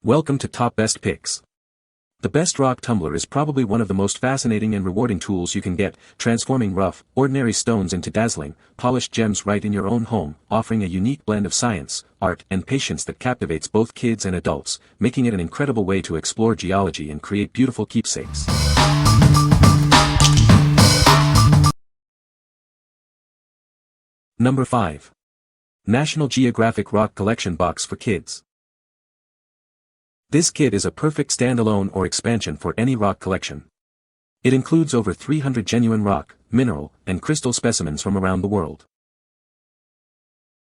Welcome to Top Best Picks. The best rock tumbler is probably one of the most fascinating and rewarding tools you can get, transforming rough, ordinary stones into dazzling, polished gems right in your own home, offering a unique blend of science, art, and patience that captivates both kids and adults, making it an incredible way to explore geology and create beautiful keepsakes. Number 5. National Geographic Rock Collection Box for Kids. This kit is a perfect standalone or expansion for any rock collection. It includes over 300 genuine rock, mineral, and crystal specimens from around the world.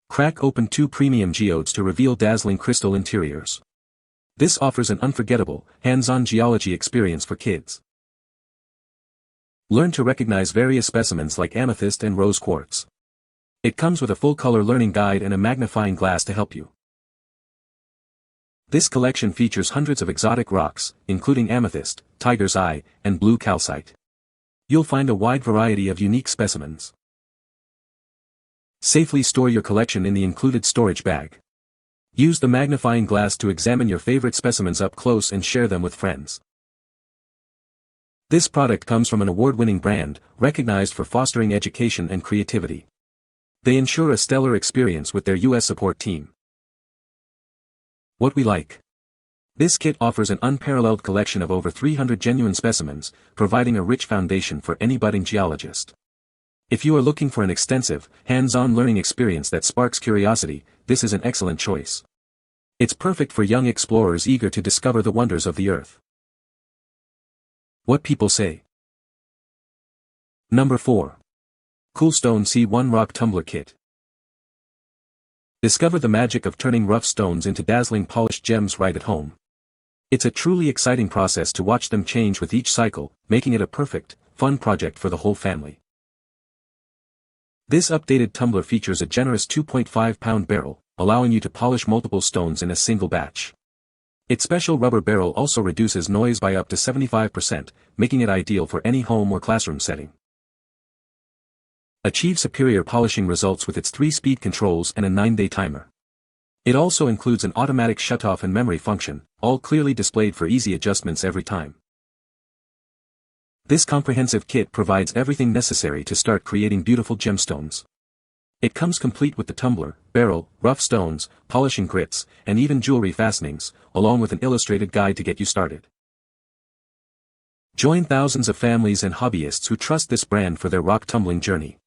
Crack open 2 premium geodes to reveal dazzling crystal interiors. This offers an unforgettable, hands-on geology experience for kids. Learn to recognize various specimens like amethyst and rose quartz. It comes with a full-color learning guide and a magnifying glass to help you. This collection features hundreds of exotic rocks, including amethyst, tiger's eye, and blue calcite. You'll find a wide variety of unique specimens. Safely store your collection in the included storage bag. Use the magnifying glass to examine your favorite specimens up close and share them with friends. This product comes from an award-winning brand, recognized for fostering education and creativity. They ensure a stellar experience with their US support team. What we like. This kit offers an unparalleled collection of over 300 genuine specimens, providing a rich foundation for any budding geologist. If you are looking for an extensive, hands-on learning experience that sparks curiosity, this is an excellent choice. It's perfect for young explorers eager to discover the wonders of the earth. What people say. Number 4. KoolStone C1 Rock Tumbler Kit. Discover the magic of turning rough stones into dazzling polished gems right at home. It's a truly exciting process to watch them change with each cycle, making it a perfect, fun project for the whole family. This updated tumbler features a generous 2.5-pound barrel, allowing you to polish multiple stones in a single batch. Its special rubber barrel also reduces noise by up to 75%, making it ideal for any home or classroom setting. Achieve superior polishing results with its 3-speed controls and a 9-day timer. It also includes an automatic shutoff and memory function, all clearly displayed for easy adjustments every time. This comprehensive kit provides everything necessary to start creating beautiful gemstones. It comes complete with the tumbler, barrel, rough stones, polishing grits, and even jewelry fastenings, along with an illustrated guide to get you started. Join thousands of families and hobbyists who trust this brand for their rock tumbling journey.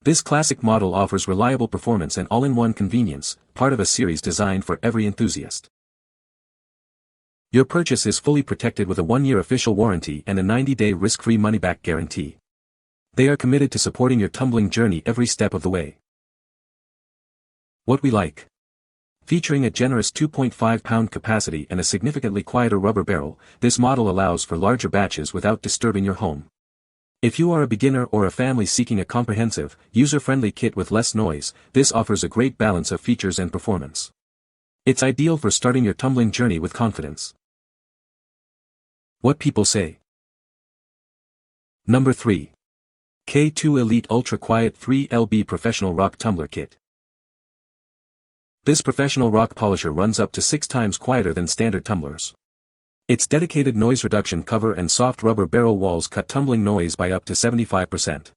This classic model offers reliable performance and all-in-one convenience, part of a series designed for every enthusiast. Your purchase is fully protected with a 1-year official warranty and a 90-day risk-free money-back guarantee. They are committed to supporting your tumbling journey every step of the way. What we like. Featuring a generous 2.5-pound capacity and a significantly quieter rubber barrel, this model allows for larger batches without disturbing your home. If you are a beginner or a family seeking a comprehensive, user-friendly kit with less noise, this offers a great balance of features and performance. It's ideal for starting your tumbling journey with confidence. What people say. Number 3. K2 Elite Ultra Quiet 3LB Professional Rock Tumbler Kit. This professional rock polisher runs up to 6 times quieter than standard tumblers. Its dedicated noise reduction cover and soft rubber barrel walls cut tumbling noise by up to 75%.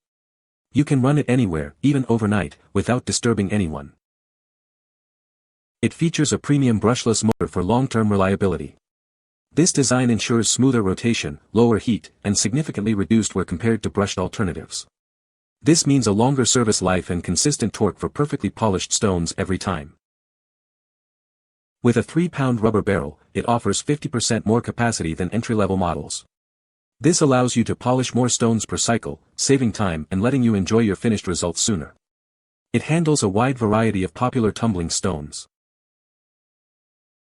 You can run it anywhere, even overnight, without disturbing anyone. It features a premium brushless motor for long-term reliability. This design ensures smoother rotation, lower heat, and significantly reduced wear compared to brushed alternatives. This means a longer service life and consistent torque for perfectly polished stones every time. With a 3-pound rubber barrel, it offers 50% more capacity than entry-level models. This allows you to polish more stones per cycle, saving time and letting you enjoy your finished results sooner. It handles a wide variety of popular tumbling stones.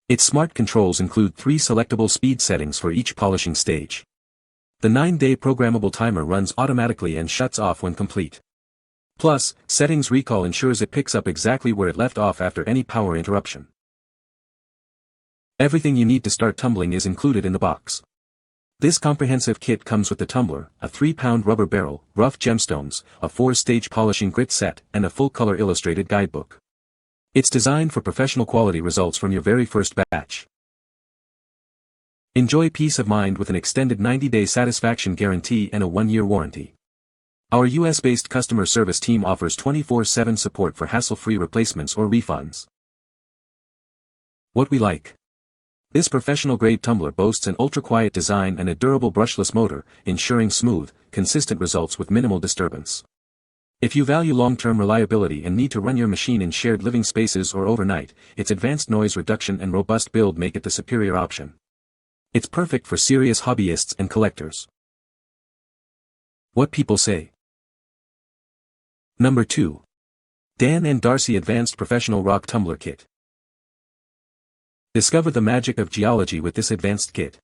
Its smart controls include 3 selectable speed settings for each polishing stage. The 9-day programmable timer runs automatically and shuts off when complete. Plus, settings recall ensures it picks up exactly where it left off after any power interruption. Everything you need to start tumbling is included in the box. This comprehensive kit comes with the tumbler, a 3-pound rubber barrel, rough gemstones, a 4-stage polishing grit set, and a full-color illustrated guidebook. It's designed for professional quality results from your very first batch. Enjoy peace of mind with an extended 90-day satisfaction guarantee and a 1-year warranty. Our US-based customer service team offers 24/7 support for hassle-free replacements or refunds. What we like. This professional-grade tumbler boasts an ultra-quiet design and a durable brushless motor, ensuring smooth, consistent results with minimal disturbance. If you value long-term reliability and need to run your machine in shared living spaces or overnight, its advanced noise reduction and robust build make it the superior option. It's perfect for serious hobbyists and collectors. What people say. Number 2. Dan&Darci Advanced Professional Rock Tumbler Kit. Discover the magic of geology with this advanced kit.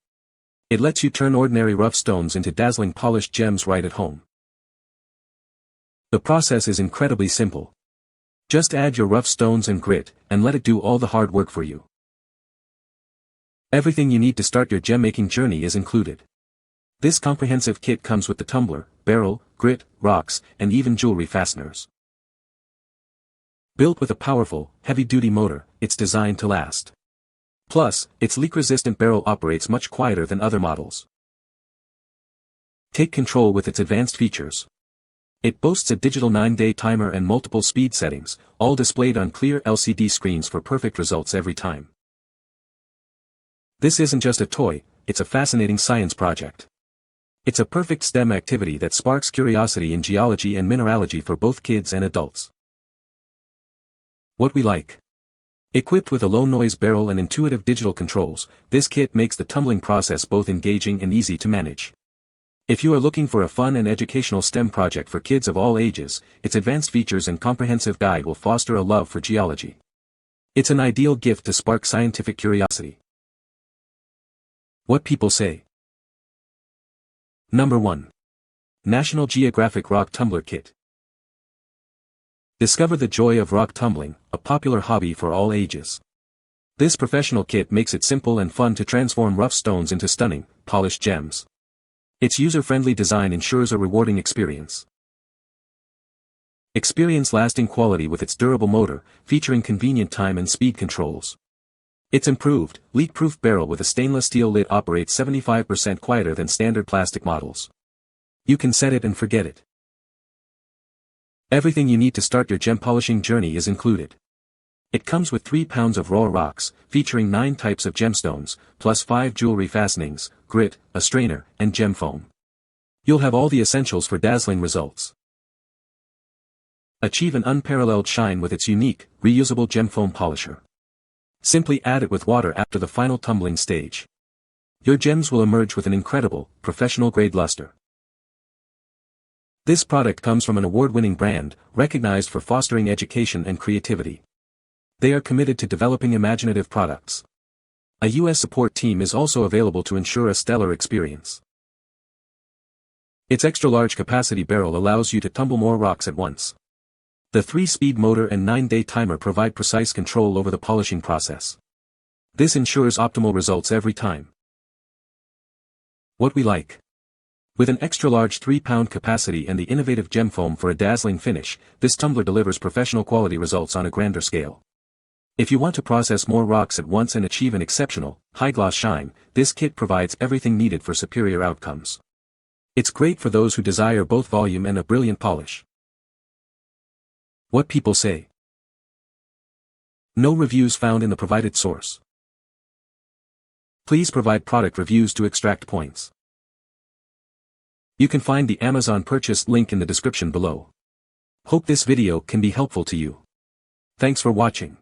It lets you turn ordinary rough stones into dazzling polished gems right at home. The process is incredibly simple. Just add your rough stones and grit, and let it do all the hard work for you. Everything you need to start your gem-making journey is included. This comprehensive kit comes with the tumbler, barrel, grit, rocks, and even jewelry fasteners. Built with a powerful, heavy-duty motor, it's designed to last. Plus, its leak-resistant barrel operates much quieter than other models. Take control with its advanced features. It boasts a digital 9-day timer and multiple speed settings, all displayed on clear LCD screens for perfect results every time. This isn't just a toy, it's a fascinating science project. It's a perfect STEM activity that sparks curiosity in geology and mineralogy for both kids and adults. What we like. Equipped with a low-noise barrel and intuitive digital controls, this kit makes the tumbling process both engaging and easy to manage. If you are looking for a fun and educational STEM project for kids of all ages, its advanced features and comprehensive guide will foster a love for geology. It's an ideal gift to spark scientific curiosity. What people say. Number 1. National Geographic Rock Tumbler Kit. Discover the joy of rock tumbling, a popular hobby for all ages. This professional kit makes it simple and fun to transform rough stones into stunning, polished gems. Its user-friendly design ensures a rewarding experience. Experience lasting quality with its durable motor, featuring convenient time and speed controls. Its improved, leak-proof barrel with a stainless steel lid operates 75% quieter than standard plastic models. You can set it and forget it. Everything you need to start your gem polishing journey is included. It comes with 3 pounds of raw rocks, featuring 9 types of gemstones, plus 5 jewelry fastenings, grit, a strainer, and gem foam. You'll have all the essentials for dazzling results. Achieve an unparalleled shine with its unique, reusable gem foam polisher. Simply add it with water after the final tumbling stage. Your gems will emerge with an incredible, professional-grade luster. This product comes from an award-winning brand, recognized for fostering education and creativity. They are committed to developing imaginative products. A US support team is also available to ensure a stellar experience. Its extra-large capacity barrel allows you to tumble more rocks at once. The 3-speed motor and 9-day timer provide precise control over the polishing process. This ensures optimal results every time. What we like. With an extra-large 3-pound capacity and the innovative gem foam for a dazzling finish, this tumbler delivers professional quality results on a grander scale. If you want to process more rocks at once and achieve an exceptional, high-gloss shine, this kit provides everything needed for superior outcomes. It's great for those who desire both volume and a brilliant polish. What people say. No reviews found in the provided source. Please provide product reviews to extract points. You can find the Amazon purchase link in the description below. Hope this video can be helpful to you. Thanks for watching.